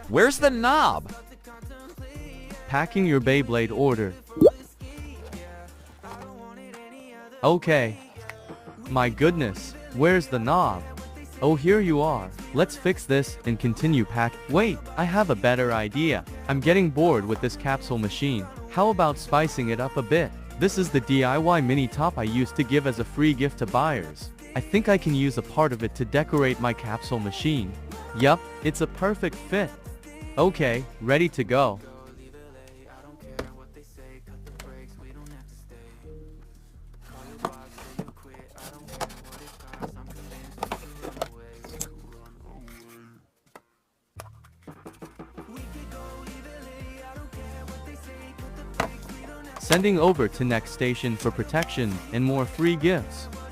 Where's the knob? Packing your Beyblade order. Okay. My goodness, where's the knob? Oh, here you are. Let's fix this and continue pack. Wait, I have a better idea. I'm getting bored with this capsule machine. How about spicing it up a bit? This is the DIY mini top I used to give as a free gift to buyers. I think I can use a part of it to decorate my capsule machine. Yup, it's a perfect fit. Okay, ready to go. Sending over to next station for protection and more free gifts.